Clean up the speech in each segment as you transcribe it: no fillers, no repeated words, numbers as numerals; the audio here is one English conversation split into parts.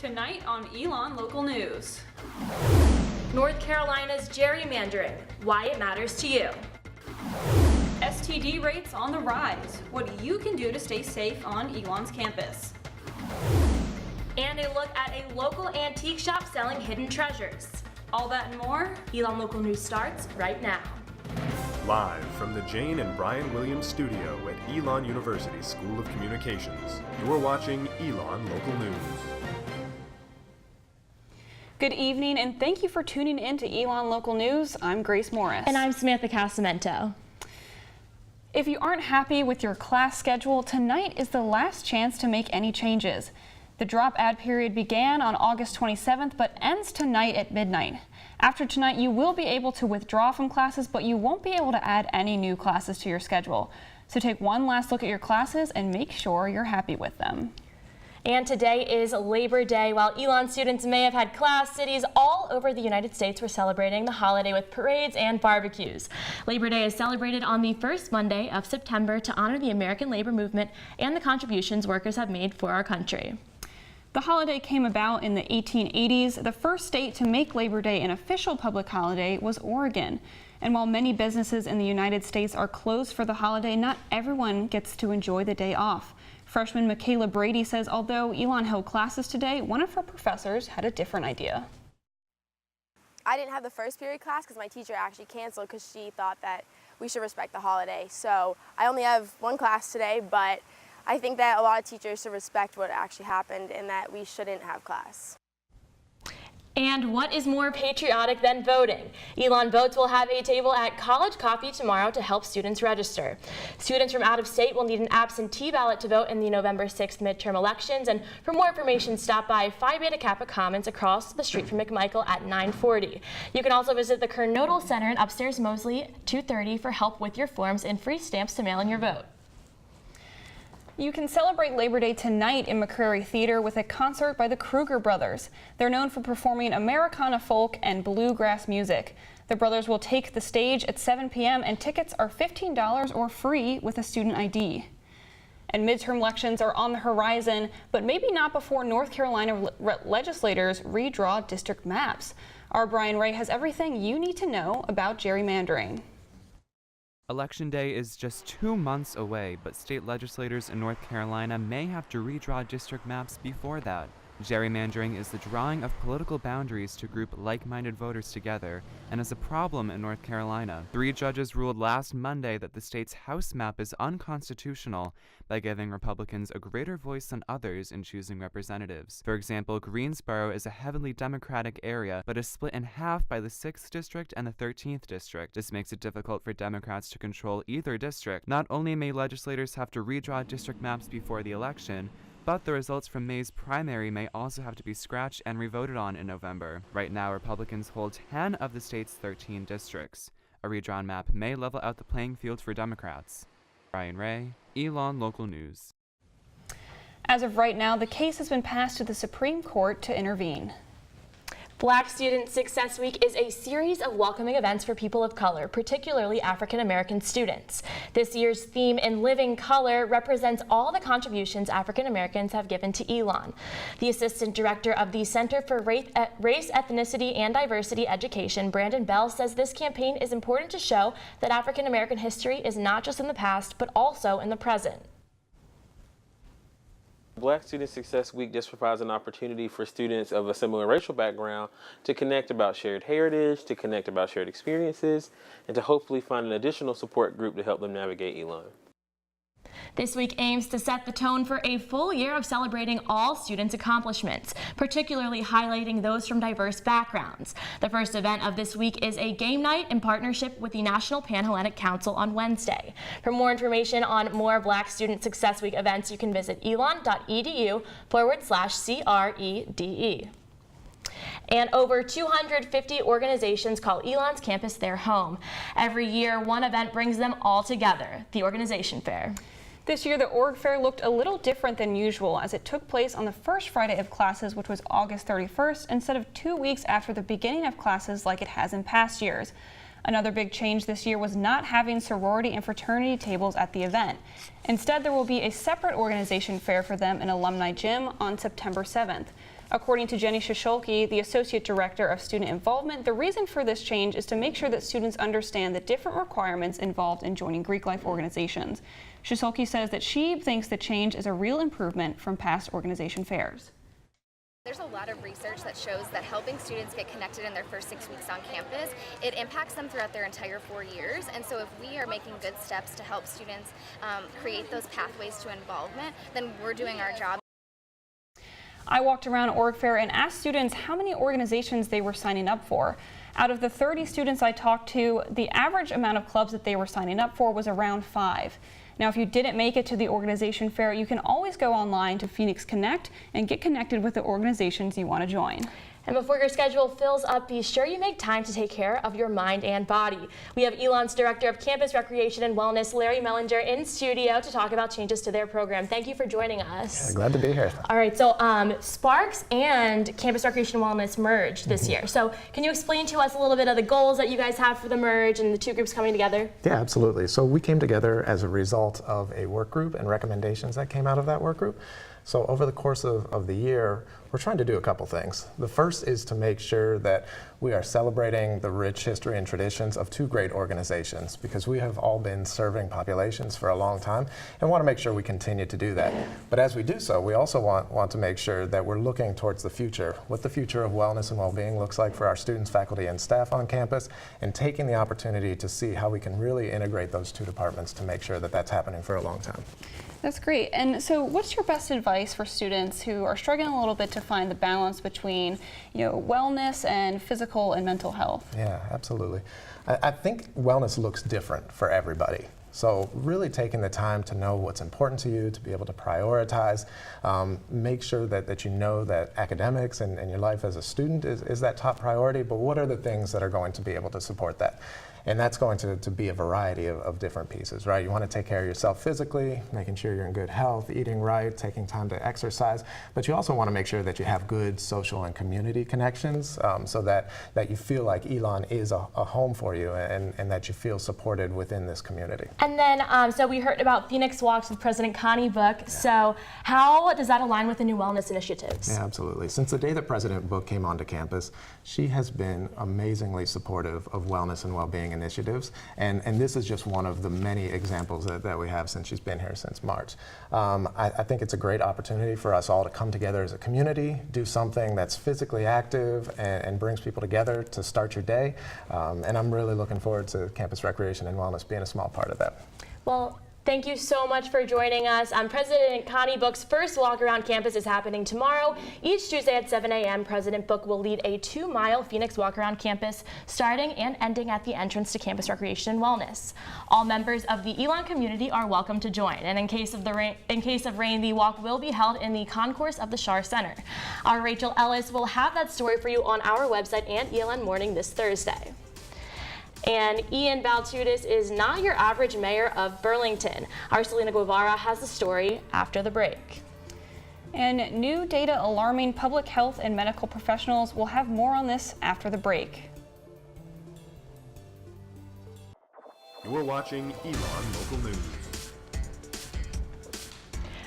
Tonight on Elon Local News. North Carolina's gerrymandering, why it matters to you. STD rates on the rise, what you can do to stay safe on Elon's campus. And a look at a local antique shop selling hidden treasures. All that and more, Elon Local News starts right now. Live from the Jane and Brian Williams studio at Elon University School of Communications, you are watching Elon Local News. Good evening and thank you for tuning in to Elon Local News. I'm Grace Morris. And I'm Samantha Casamento. If you aren't happy with your class schedule, tonight is the last chance to make any changes. The drop add period began on August 27th but ends tonight at midnight. After tonight, you will be able to withdraw from classes, but you won't be able to add any new classes to your schedule. So take one last look at your classes and make sure you're happy with them. And today is Labor Day. While Elon students may have had class, cities all over the United States were celebrating the holiday with parades and barbecues. Labor Day is celebrated on the first Monday of September to honor the American labor movement and the contributions workers have made for our country. The holiday came about in the 1880s. The first state to make Labor Day an official public holiday was Oregon. And while many businesses in the United States are closed for the holiday, not everyone gets to enjoy the day off. Freshman Michaela Brady says although Elon held classes today, one of her professors had a different idea. I didn't have the first period class because my teacher actually canceled because she thought that we should respect the holiday. So I only have one class today, but I think that a lot of teachers should respect what actually happened and that we shouldn't have class. And what is more patriotic than voting? Elon Votes will have a table at College Coffee tomorrow to help students register. Students from out of state will need an absentee ballot to vote in the November 6th midterm elections. And for more information, stop by Phi Beta Kappa Commons across the street from McMichael at 940. You can also visit the Kernodle Center in upstairs Mosley 230 for help with your forms and free stamps to mail in your vote. You can celebrate Labor Day tonight in McCrary Theater with a concert by the Kruger Brothers. They're known for performing Americana folk and bluegrass music. The brothers will take the stage at 7 p.m. and tickets are $15 or free with a student ID. And midterm elections are on the horizon, but maybe not before North Carolina legislators redraw district maps. Our Brian Ray has everything you need to know about gerrymandering. Election Day is just 2 months away, but state legislators in North Carolina may have to redraw district maps before that. Gerrymandering is the drawing of political boundaries to group like-minded voters together, and is a problem in North Carolina. 3 judges ruled last Monday that the state's House map is unconstitutional by giving Republicans a greater voice than others in choosing representatives. For example, Greensboro is a heavily Democratic area, but is split in half by the 6th District and the 13th District. This makes it difficult for Democrats to control either district. Not only may legislators have to redraw district maps before the election, but the results from May's primary may also have to be scratched and revoted on in November. Right now, Republicans hold 10 of the state's 13 districts. A redrawn map may level out the playing field for Democrats. Brian Ray, Elon Local News. As of right now, the case has been passed to the Supreme Court to intervene. Black Student Success Week is a series of welcoming events for people of color, particularly African American students. This year's theme in Living Color represents all the contributions African Americans have given to Elon. The Assistant Director of the Center for Race, Ethnicity, and Diversity Education, Brandon Bell, says this campaign is important to show that African American history is not just in the past, but also in the present. Black Student Success Week just provides an opportunity for students of a similar racial background to connect about shared heritage, to connect about shared experiences, and to hopefully find an additional support group to help them navigate Elon. This week aims to set the tone for a full year of celebrating all students' accomplishments, particularly highlighting those from diverse backgrounds. The first event of this week is a game night in partnership with the National Panhellenic Council on Wednesday. For more information on more Black Student Success Week events, you can visit elon.edu/CREDE. And over 250 organizations call Elon's campus their home. Every year, one event brings them all together, the Organization Fair. This year, the org fair looked a little different than usual as it took place on the first Friday of classes, which was August 31st, instead of 2 weeks after the beginning of classes like it has in past years. Another big change this year was not having sorority and fraternity tables at the event. Instead, there will be a separate organization fair for them in Alumni Gym on September 7th. According to Jenny Shisholke, the Associate Director of Student Involvement, the reason for this change is to make sure that students understand the different requirements involved in joining Greek life organizations. Shisholke says that she thinks the change is a real improvement from past organization fairs. There's a lot of research that shows that helping students get connected in their first 6 weeks on campus, it impacts them throughout their entire 4 years. And so if we are making good steps to help students create those pathways to involvement, then we're doing our job. I walked around Org Fair and asked students how many organizations they were signing up for. Out of the 30 students I talked to, the average amount of clubs that they were signing up for was around 5. Now, if you didn't make it to the organization fair, you can always go online to Phoenix Connect and get connected with the organizations you want to join. And before your schedule fills up, be sure you make time to take care of your mind and body. We have Elon's Director of Campus Recreation and Wellness, Larry Mellinger, in studio to talk about changes to their program. Thank you for joining us. Yeah, glad to be here. All right, so Sparks and Campus Recreation and Wellness merged this year. So can you explain to us a little bit of the goals that you guys have for the merge and the two groups coming together? Yeah, absolutely. So we came together as a result of a work group and recommendations that came out of that work group. So over the course of the year, we're trying to do a couple things. The first is to make sure that we are celebrating the rich history and traditions of two great organizations, because we have all been serving populations for a long time and want to make sure we continue to do that. But as we do so, we also want to make sure that we're looking towards the future, what the future of wellness and well-being looks like for our students, faculty, and staff on campus, and taking the opportunity to see how we can really integrate those two departments to make sure that that's happening for a long time. That's great. And so what's your best advice for students who are struggling a little bit to find the balance between, wellness and physical and mental health? Yeah, absolutely. I think wellness looks different for everybody. So really taking the time to know what's important to you, to be able to prioritize, make sure that you know that academics and your life as a student is that top priority, but what are the things that are going to be able to support that? And that's going to be a variety of different pieces, right? You want to take care of yourself physically, making sure you're in good health, eating right, taking time to exercise, but you also want to make sure that you have good social and community connections so that you feel like Elon is a home for you and that you feel supported within this community. And then, so we heard about Phoenix Walks with President Connie Book. Yeah. So how does that align with the new wellness initiatives? Yeah, absolutely. Since the day that President Book came onto campus, she has been amazingly supportive of wellness and well-being initiatives, and this is just one of the many examples that we have since she's been here since March. I think it's a great opportunity for us all to come together as a community, do something that's physically active and brings people together to start your day, and I'm really looking forward to Campus Recreation and Wellness being a small part of that. Well, thank you so much for joining us. President Connie Book's first walk around campus is happening tomorrow. Each Tuesday at 7 a.m., President Book will lead a 2-mile Phoenix walk around campus, starting and ending at the entrance to Campus Recreation and Wellness. All members of the Elon community are welcome to join, and in case of rain, the walk will be held in the concourse of the Schar Center. Our Rachel Ellis will have that story for you on our website and ELN Morning this Thursday. And Ian Baltudis is not your average mayor of Burlington. Our Selena Guevara has the story after the break. And new data alarming public health and medical professionals. Will have more on this after the break. You're watching Elon Local News.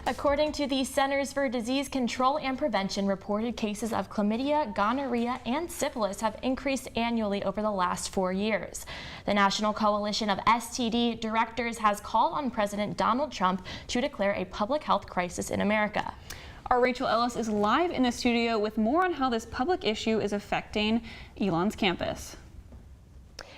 According to the Centers for Disease Control and Prevention, reported cases of chlamydia, gonorrhea, and syphilis have increased annually over the last 4 years. The National Coalition of STD Directors has called on President Donald Trump to declare a public health crisis in America. Our Rachel Ellis is live in the studio with more on how this public issue is affecting Elon's campus.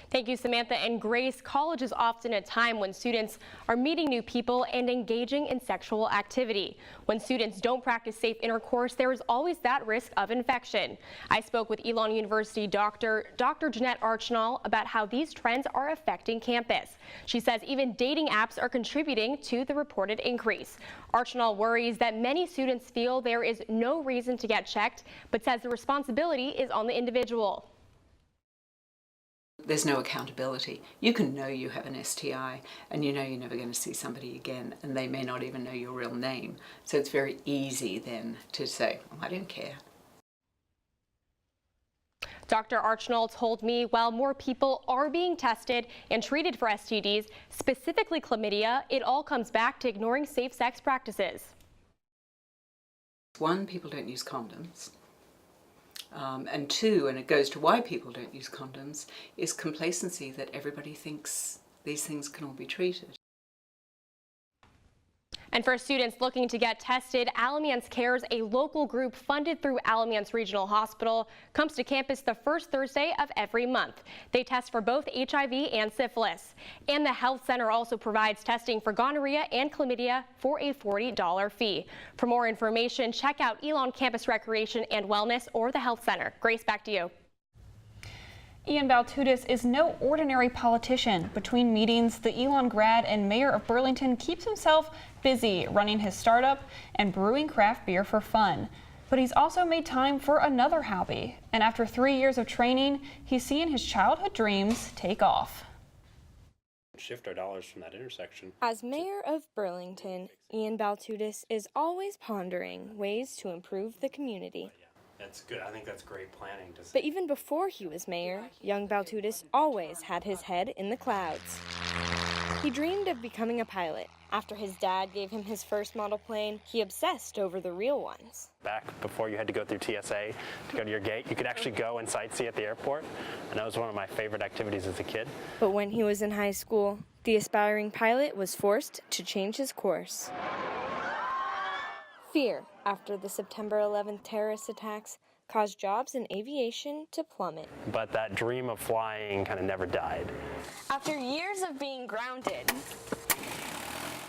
Thank you, Samantha. And Grace, college is often a time when students are meeting new people and engaging in sexual activity. When students don't practice safe intercourse, there is always that risk of infection. I spoke with Elon University Dr. Jeanette Archnall about how these trends are affecting campus. She says even dating apps are contributing to the reported increase. Archnall worries that many students feel there is no reason to get checked, but says the responsibility is on the individual. There's no accountability. You can know you have an STI and you know you're never going to see somebody again and they may not even know your real name. So it's very easy then to say, oh, I don't care. Dr. Archnall told me while more people are being tested and treated for STDs, specifically chlamydia, it all comes back to ignoring safe sex practices. One, people don't use condoms. And two, and it goes to why people don't use condoms, is complacency, that everybody thinks these things can all be treated. And for students looking to get tested, Alamance Cares, a local group funded through Alamance Regional Hospital, comes to campus the first Thursday of every month. They test for both HIV and syphilis. And the health center also provides testing for gonorrhea and chlamydia for a $40 fee. For more information, check out Elon Campus Recreation and Wellness or the health center. Grace, back to you. Ian Baltudis is no ordinary politician. Between meetings, the Elon grad and mayor of Burlington keeps himself busy running his startup and brewing craft beer for fun. But he's also made time for another hobby. And after 3 years of training, he's seeing his childhood dreams take off. Shift our dollars from that intersection. As mayor of Burlington, Ian Baltudis is always pondering ways to improve the community. That's good. I think that's great planning. But even before he was mayor, young Baltudis always had his head in the clouds. He dreamed of becoming a pilot. After his dad gave him his first model plane, he obsessed over the real ones. Back before you had to go through TSA to go to your gate, you could actually go and sightsee at the airport, and that was one of my favorite activities as a kid. But when he was in high school, the aspiring pilot was forced to change his course. Fear after the September 11th terrorist attacks caused jobs in aviation to plummet. But that dream of flying kind of never died. After years of being grounded,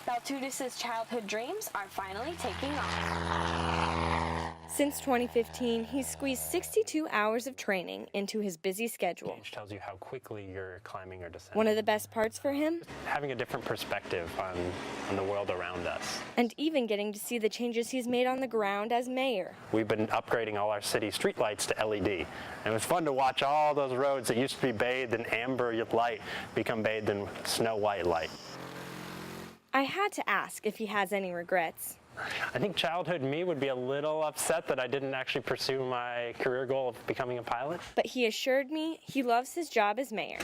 Baltudis' childhood dreams are finally taking off. Since 2015, he's squeezed 62 hours of training into his busy schedule. Which tells you how quickly you're climbing or descending. One of the best parts for him? Having a different perspective on the world around us. And even getting to see the changes he's made on the ground as mayor. We've been upgrading all our city streetlights to LED. And it was fun to watch all those roads that used to be bathed in amber light become bathed in snow white light. I had to ask if he has any regrets. I think childhood me would be a little upset that I didn't actually pursue my career goal of becoming a pilot. But he assured me he loves his job as mayor.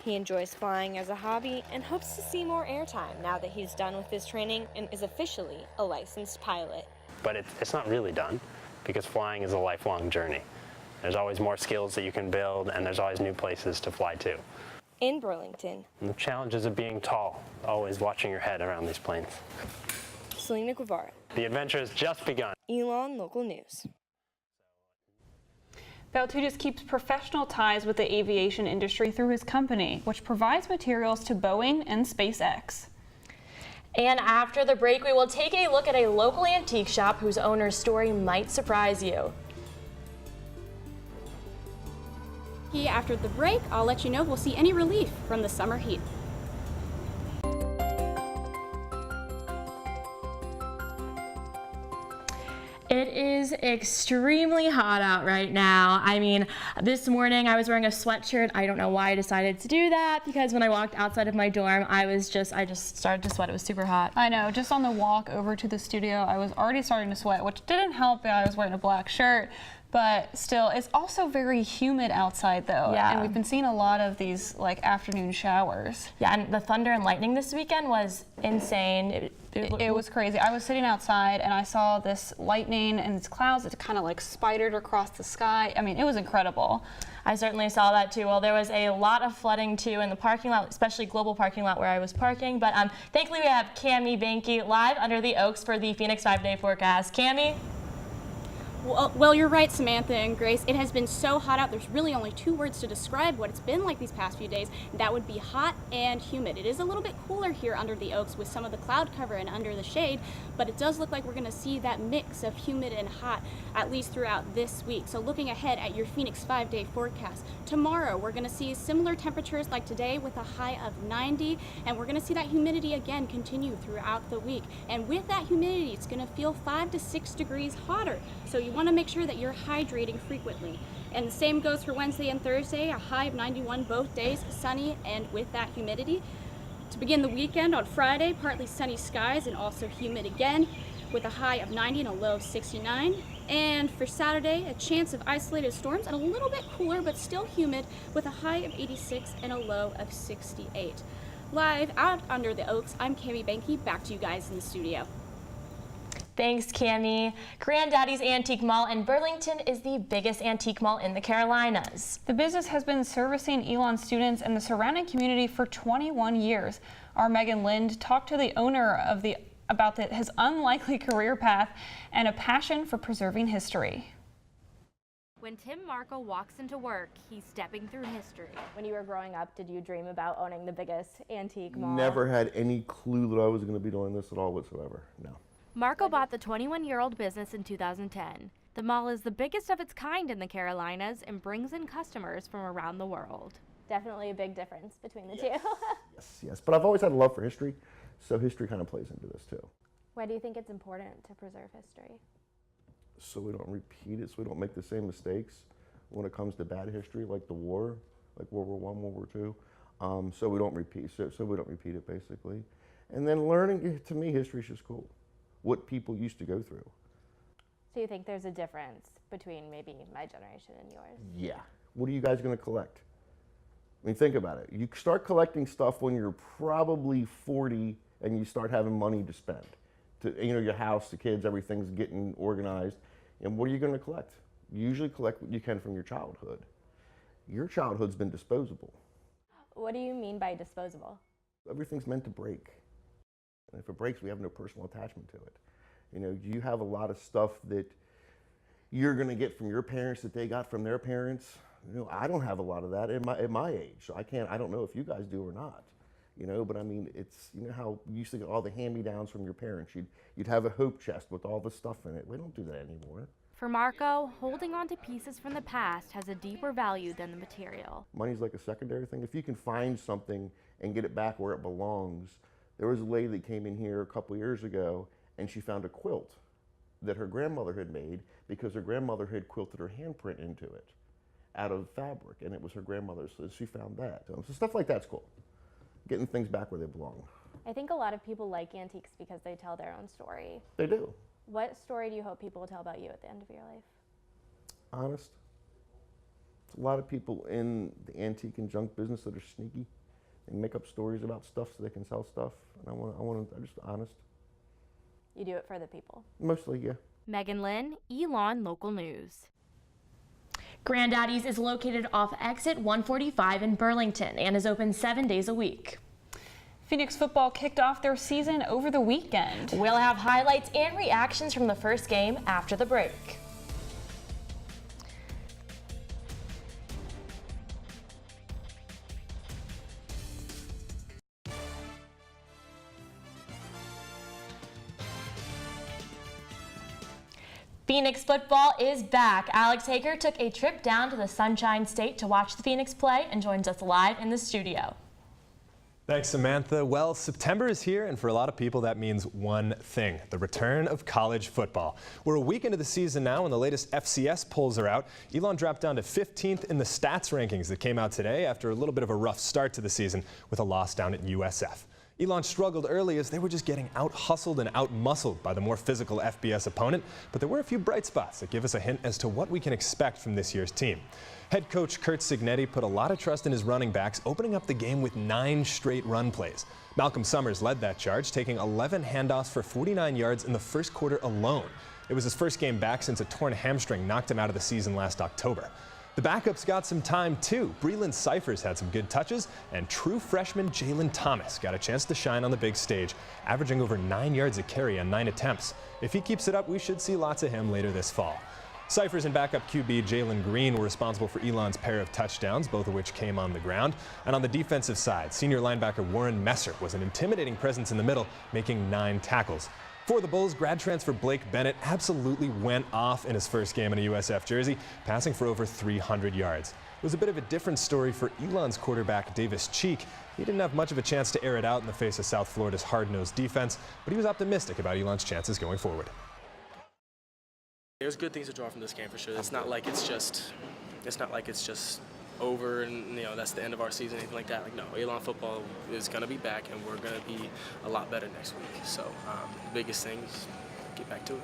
He enjoys flying as a hobby and hopes to see more airtime now that he's done with his training and is officially a licensed pilot. But it's not really done, because flying is a lifelong journey. There's always more skills that you can build, and there's always new places to fly to. In Burlington. And the challenges of being tall, always watching your head around these planes. Selena Guevara. The adventure has just begun. Elon Local News. Baltudis keeps professional ties with the aviation industry through his company, which provides materials to Boeing and SpaceX. And after the break, we will take a look at a local antique shop whose owner's story might surprise you. After the break, I'll let you know if we'll see any relief from the summer heat. It is extremely hot out right now. I mean, this morning I was wearing a sweatshirt. I don't know why I decided to do that, because when I walked outside of my dorm, I just started to sweat. It was super hot. I know, just on the walk over to the studio, I was already starting to sweat, which didn't help that I was wearing a black shirt. But still, it's also very humid outside though. Yeah. And we've been seeing a lot of these like afternoon showers. Yeah, and the thunder and lightning this weekend was insane. It was crazy. I was sitting outside and I saw this lightning and these clouds that kind of like spidered across the sky. I mean, it was incredible. I certainly saw that too. Well, there was a lot of flooding too in the parking lot, especially Global parking lot where I was parking. But thankfully we have Cami Banky live under the Oaks for the Phoenix 5-day forecast. Cami? Well, you're right, Samantha and Grace. It has been so hot out. There's really only two words to describe what it's been like these past few days. That would be hot and humid. It is a little bit cooler here under the Oaks with some of the cloud cover and under the shade, but it does look like we're going to see that mix of humid and hot at least throughout this week. So looking ahead at your Phoenix 5-day forecast, tomorrow we're going to see similar temperatures like today with a high of 90, and we're going to see that humidity again continue throughout the week. And with that humidity, it's going to feel 5 to 6 degrees hotter. So you want to make sure that you're hydrating frequently. And the same goes for Wednesday and Thursday, a high of 91 both days, sunny and with that humidity. To begin the weekend on Friday, partly sunny skies and also humid again with a high of 90 and a low of 69. And for Saturday, a chance of isolated storms and a little bit cooler but still humid with a high of 86 and a low of 68. Live out under the Oaks, I'm Cami Banky. Back to you guys in the studio. Thanks, Cammie. Granddaddy's Antique Mall in Burlington is the biggest antique mall in the Carolinas. The business has been servicing Elon students and the surrounding community for 21 years. Our Megan Lind talked to the owner of about his unlikely career path and a passion for preserving history. When Tim Marco walks into work, he's stepping through history. When you were growing up, did you dream about owning the biggest antique mall? Never had any clue that I was going to be doing this at all whatsoever, no. Marco bought the 21-year-old business in 2010. The mall is the biggest of its kind in the Carolinas and brings in customers from around the world. Definitely a big difference between the two. Yes, but I've always had a love for history, so history kind of plays into this too. Why do you think it's important to preserve history? So we don't repeat it, so we don't make the same mistakes when it comes to bad history, like the war, like World War I, World War II. So we don't repeat it basically. And then learning, to me, history is just cool. What people used to go through. So you think there's a difference between maybe my generation and yours? Yeah. What are you guys going to collect? I mean, think about it. You start collecting stuff when you're probably 40 and you start having money to spend. Your house, the kids, everything's getting organized. And what are you going to collect? You usually collect what you can from your childhood. Your childhood's been disposable. What do you mean by disposable? Everything's meant to break. And if it breaks, we have no personal attachment to it. You have a lot of stuff that you're going to get from your parents that they got from their parents. I don't have a lot of that at my age, so I don't know if you guys do or not. But I mean, it's, how you used to get all the hand-me-downs from your parents. You'd have a hope chest with all the stuff in it. We don't do that anymore. For Marco, holding on to pieces from the past has a deeper value than the material. Money's like a secondary thing. If you can find something and get it back where it belongs. There was a lady that came in here a couple years ago, and she found a quilt that her grandmother had made because her grandmother had quilted her handprint into it out of fabric, and it was her grandmother's, so she found that. So stuff like that's cool. Getting things back where they belong. I think a lot of people like antiques because they tell their own story. They do. What story do you hope people will tell about you at the end of your life? Honest. There's a lot of people in the antique and junk business that are sneaky. They make up stories about stuff so they can sell stuff. And I'm just honest. You do it for the people? Mostly, yeah. Megan Lynn, Elon Local News. Granddaddy's is located off exit 145 in Burlington and is open 7 days a week. Phoenix football kicked off their season over the weekend. We'll have highlights and reactions from the first game after the break. Phoenix football is back. Alex Hager took a trip down to the Sunshine State to watch the Phoenix play and joins us live in the studio. Thanks, Samantha. Well, September is here, and for a lot of people that means one thing: the return of college football. We're a week into the season now, and the latest FCS polls are out. Elon dropped down to 15th in the stats rankings that came out today after a little bit of a rough start to the season with a loss down at USF. Elon struggled early as they were just getting out-hustled and out-muscled by the more physical FBS opponent, but there were a few bright spots that give us a hint as to what we can expect from this year's team. Head coach Kurt Signetti put a lot of trust in his running backs, opening up the game with 9 straight run plays. Malcolm Summers led that charge, taking 11 handoffs for 49 yards in the first quarter alone. It was his first game back since a torn hamstring knocked him out of the season last October. The backups got some time too. Breland Cyphers had some good touches, and true freshman Jalen Thomas got a chance to shine on the big stage, averaging over 9 yards a carry on 9 attempts. If he keeps it up, we should see lots of him later this fall. Cyphers and backup QB Jalen Green were responsible for Elon's pair of touchdowns, both of which came on the ground. And on the defensive side, senior linebacker Warren Messer was an intimidating presence in the middle, making 9 tackles. For the Bulls, grad transfer Blake Bennett absolutely went off in his first game in a USF jersey, passing for over 300 yards. It was a bit of a different story for Elon's quarterback Davis Cheek. He didn't have much of a chance to air it out in the face of South Florida's hard-nosed defense, but he was optimistic about Elon's chances going forward. There's good things to draw from this game for sure. It's not like it's just over and that's the end of our season, anything like that. Like, no, Elon Football is going to be back, and we're going to be a lot better next week. So the biggest thing is get back to it.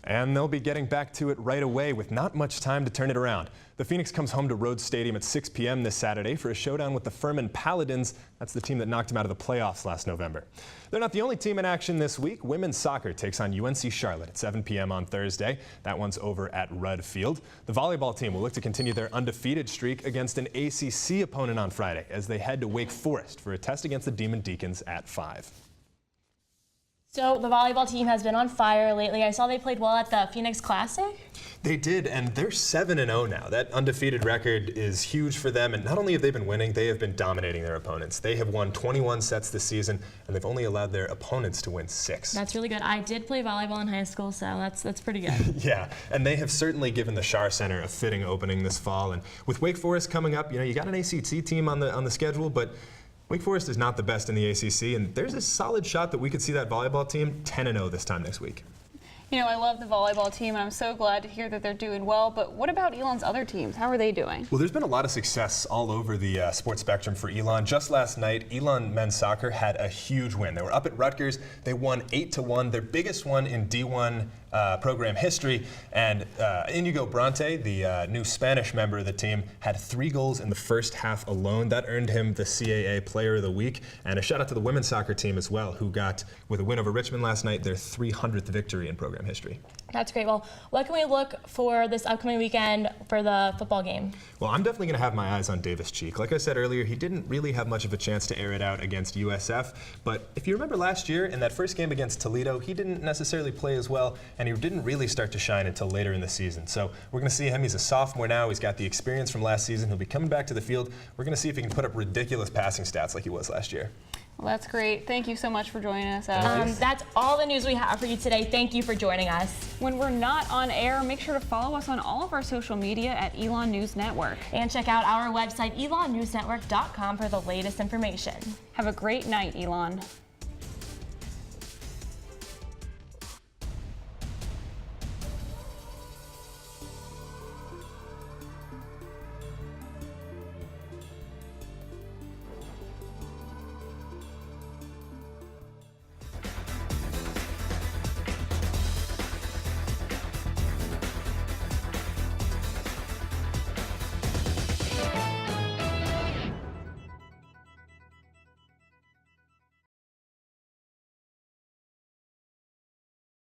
And they'll be getting back to it right away with not much time to turn it around. The Phoenix comes home to Rhodes Stadium at 6 p.m. this Saturday for a showdown with the Furman Paladins. That's the team that knocked them out of the playoffs last November. They're not the only team in action this week. Women's soccer takes on UNC Charlotte at 7 p.m. on Thursday. That one's over at Rudd Field. The volleyball team will look to continue their undefeated streak against an ACC opponent on Friday as they head to Wake Forest for a test against the Demon Deacons at 5. So the volleyball team has been on fire lately. I saw they played well at the Phoenix Classic. They did, and they're 7-0 now. That undefeated record is huge for them, and not only have they been winning, they have been dominating their opponents. They have won 21 sets this season, and they've only allowed their opponents to win 6. That's really good. I did play volleyball in high school, so that's pretty good. Yeah, and they have certainly given the Schar Center a fitting opening this fall. And with Wake Forest coming up, you got an ACC team on the schedule, but Wake Forest is not the best in the ACC, and there's a solid shot that we could see that volleyball team 10-0 this time next week. I love the volleyball team, and I'm so glad to hear that they're doing well, but what about Elon's other teams? How are they doing? Well, there's been a lot of success all over the sports spectrum for Elon. Just last night, Elon men's soccer had a huge win. They were up at Rutgers. They won 8-1, their biggest one in D1 program history, and Inigo Bronte, the new Spanish member of the team, had 3 goals in the first half alone. That earned him the CAA Player of the Week, and a shout out to the women's soccer team as well, who got, with a win over Richmond last night, their 300th victory in program history. That's great. Well, what can we look for this upcoming weekend for the football game? Well, I'm definitely going to have my eyes on Davis Cheek. Like I said earlier, he didn't really have much of a chance to air it out against USF, but if you remember last year in that first game against Toledo, he didn't necessarily play as well, and he didn't really start to shine until later in the season. So we're going to see him. He's a sophomore now. He's got the experience from last season. He'll be coming back to the field. We're going to see if he can put up ridiculous passing stats like he was last year. Well, that's great. Thank you so much for joining us, That's all the news we have for you today. Thank you for joining us. When we're not on air, make sure to follow us on all of our social media at Elon News Network. And check out our website, elonnewsnetwork.com, for the latest information. Have a great night, Elon.